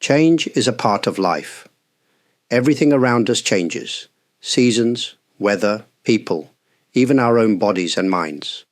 Change is a part of life. Everything around us changes. Seasons, weather, people, even our own bodies and minds.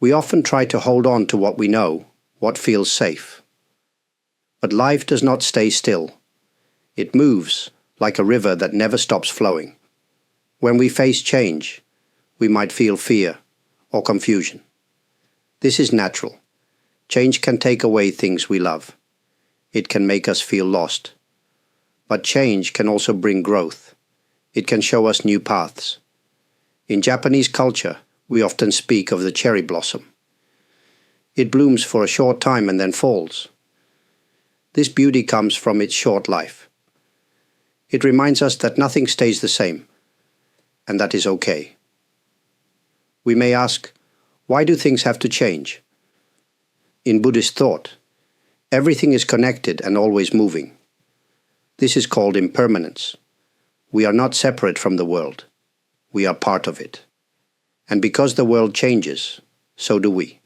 We often try to hold on to what we know, what feels safe. But life does not stay still. It moves, like a river that never stops flowing. When we face change, we might feel fear or confusion. This is natural. Change can take away things we love. It can make us feel lost. But change can also bring growth. It can show us new paths. In Japanese culture, we often speak of the cherry blossom. It blooms for a short time and then falls. This beauty comes from its short life. It reminds us that nothing stays the same, and that is okay. We may ask, why do things have to change? In Buddhist thought, everything is connected and always moving. This is called impermanence. We are not separate from the world. We are part of it. And because the world changes, so do we.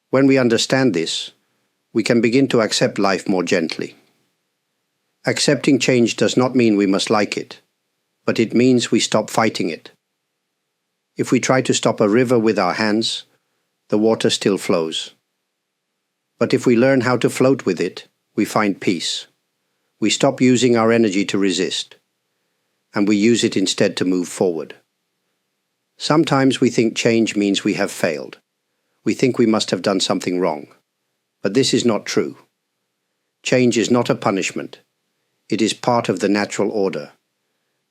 When we understand this, we can begin to accept life more gently. Accepting change does not mean we must like it, but it means we stop fighting it. If we try to stop a river with our hands, the water still flows. But if we learn how to float with it, we find peace. We stop using our energy to resist, and we use it instead to move forward. Sometimes we think change means we have failed. We think we must have done something wrong. But this is not true. Change is not a punishment. It is part of the natural order.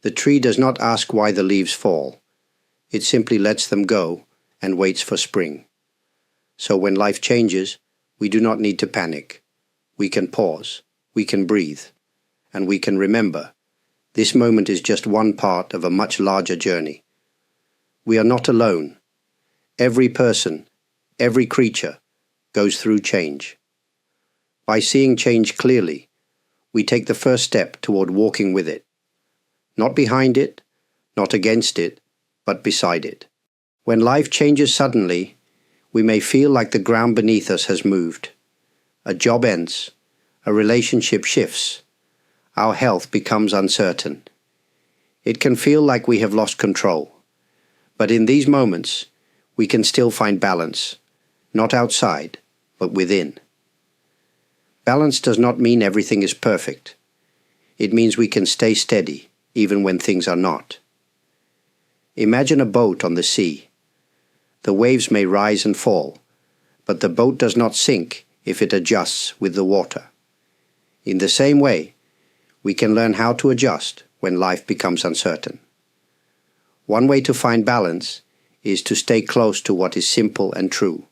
The tree does not ask why the leaves fall. It simply lets them go and waits for spring. So when life changes, we do not need to panic. We can pause, we can breathe, and we can remember this moment is just one part of a much larger journey. We are not alone. Every person, every creature goes through change. By seeing change clearly, we take the first step toward walking with it. Not behind it, not against it, but beside it. When life changes suddenly, we may feel like the ground beneath us has moved. A job ends, a relationship shifts, our health becomes uncertain. It can feel like we have lost control. But in these moments, we can still find balance, not outside, but within. Balance does not mean everything is perfect. It means we can stay steady, even when things are not. Imagine a boat on the sea. The waves may rise and fall, but the boat does not sink if it adjusts with the water. In the same way, we can learn how to adjust when life becomes uncertain. One way to find balance is to stay close to what is simple and true.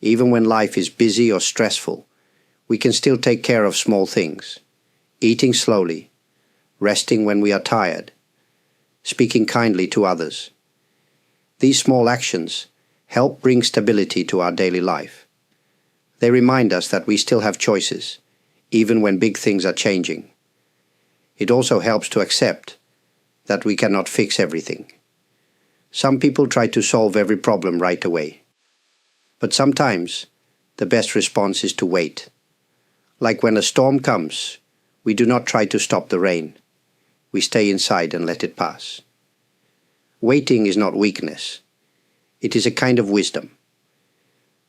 Even when life is busy or stressful, we can still take care of small things. Eating slowly, resting when we are tired, speaking kindly to others. These small actions help bring stability to our daily life. They remind us that we still have choices, even when big things are changing. It also helps to accept that we cannot fix everything. Some people try to solve every problem right away. But sometimes, the best response is to wait. Like when a storm comes, we do not try to stop the rain. We stay inside and let it pass. Waiting is not weakness. It is a kind of wisdom.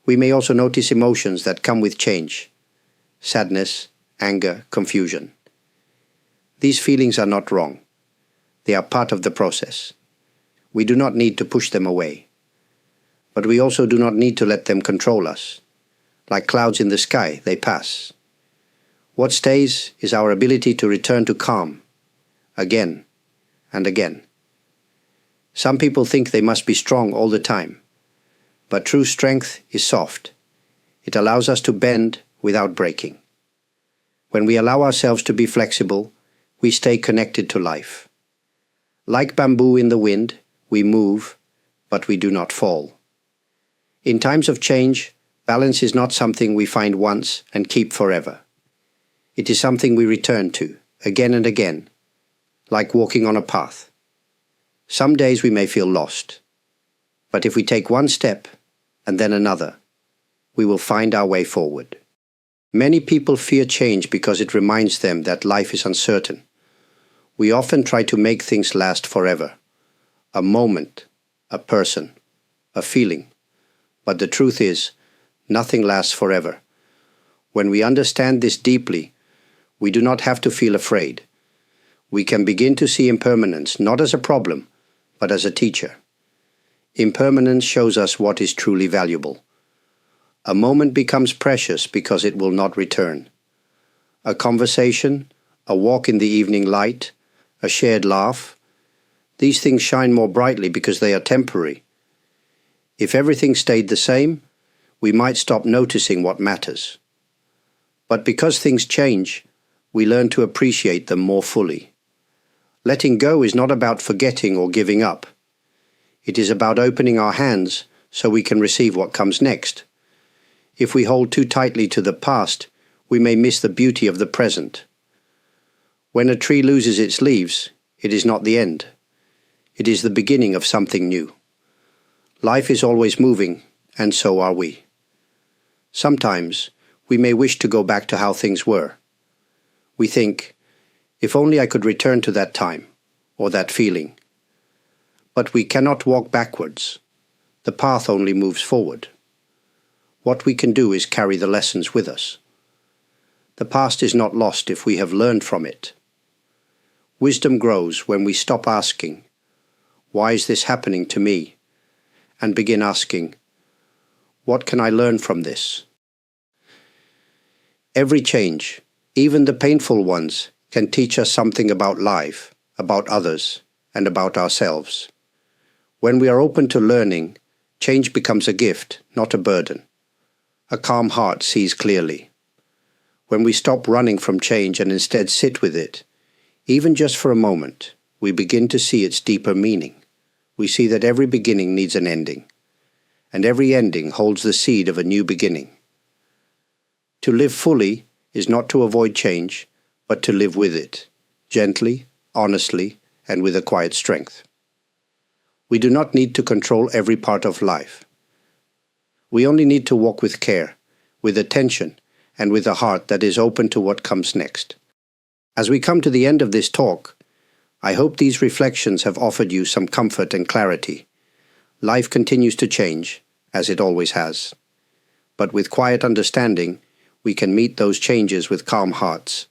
We may also notice emotions that come with change. Sadness, anger, confusion. These feelings are not wrong. They are part of the process. We do not need to push them away. But we also do not need to let them control us. Like clouds in the sky, they pass. What stays is our ability to return to calm, again and again. Some people think they must be strong all the time, but true strength is soft. It allows us to bend without breaking. When we allow ourselves to be flexible, we stay connected to life. Like bamboo in the wind, we move, but we do not fall. In times of change, balance is not something we find once and keep forever. It is something we return to, again and again, like walking on a path. Some days we may feel lost, but if we take one step and then another, we will find our way forward. Many people fear change because it reminds them that life is uncertain. We often try to make things last forever. A moment, a person, a feeling. But the truth is, nothing lasts forever. When we understand this deeply, we do not have to feel afraid. We can begin to see impermanence not as a problem, but as a teacher. Impermanence shows us what is truly valuable. A moment becomes precious because it will not return. A conversation, a walk in the evening light, a shared laugh, these things shine more brightly because they are temporary. If everything stayed the same, we might stop noticing what matters. But because things change, we learn to appreciate them more fully. Letting go is not about forgetting or giving up. It is about opening our hands so we can receive what comes next. If we hold too tightly to the past, we may miss the beauty of the present. When a tree loses its leaves, it is not the end. It is the beginning of something new. Life is always moving, and so are we. Sometimes, we may wish to go back to how things were. We think, if only I could return to that time, or that feeling. But we cannot walk backwards. The path only moves forward. What we can do is carry the lessons with us. The past is not lost if we have learned from it. Wisdom grows when we stop asking, "Why is this happening to me?" and begin asking, "What can I learn from this?" Every change, even the painful ones, can teach us something about life, about others, and about ourselves. When we are open to learning, change becomes a gift, not a burden. A calm heart sees clearly. When we stop running from change and instead sit with it, even just for a moment, we begin to see its deeper meaning. We see that every beginning needs an ending, and every ending holds the seed of a new beginning. To live fully is not to avoid change, but to live with it, gently, honestly, and with a quiet strength. We do not need to control every part of life. We only need to walk with care, with attention, and with a heart that is open to what comes next. As we come to the end of this talk, I hope these reflections have offered you some comfort and clarity. Life continues to change, as it always has. But with quiet understanding, we can meet those changes with calm hearts.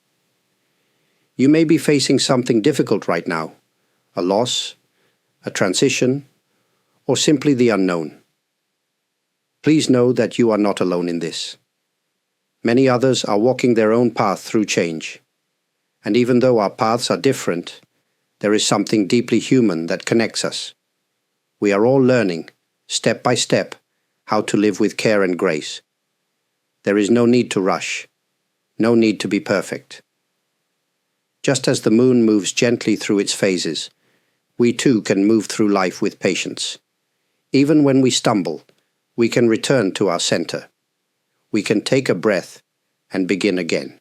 You may be facing something difficult right now, a loss, a transition, or simply the unknown. Please know that you are not alone in this. Many others are walking their own path through change. And even though our paths are different, there is something deeply human that connects us. We are all learning, step by step, how to live with care and grace. There is no need to rush, no need to be perfect. Just as the moon moves gently through its phases, we too can move through life with patience. Even when we stumble, we can return to our center. We can take a breath and begin again.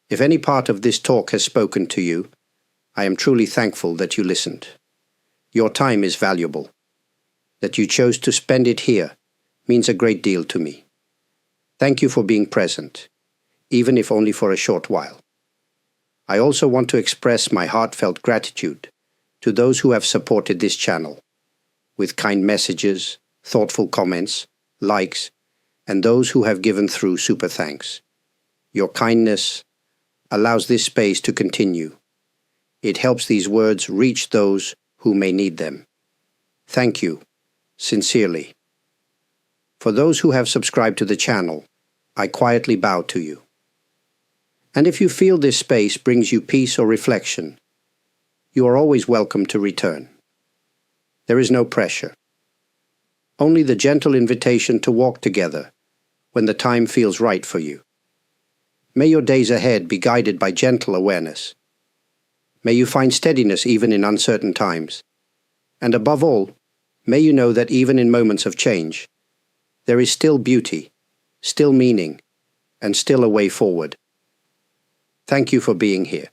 If any part of this talk has spoken to you, I am truly thankful that you listened. Your time is valuable. That you chose to spend it here means a great deal to me. Thank you for being present, even if only for a short while. I also want to express my heartfelt gratitude to those who have supported this channel, with kind messages, thoughtful comments, likes, and those who have given through super thanks. Your kindness allows this space to continue. It helps these words reach those who may need them. Thank you, sincerely. For those who have subscribed to the channel, I quietly bow to you. And if you feel this space brings you peace or reflection, you are always welcome to return. There is no pressure. Only the gentle invitation to walk together when the time feels right for you. May your days ahead be guided by gentle awareness. May you find steadiness even in uncertain times. And above all, may you know that even in moments of change, there is still beauty, still meaning, and still a way forward. Thank you for being here.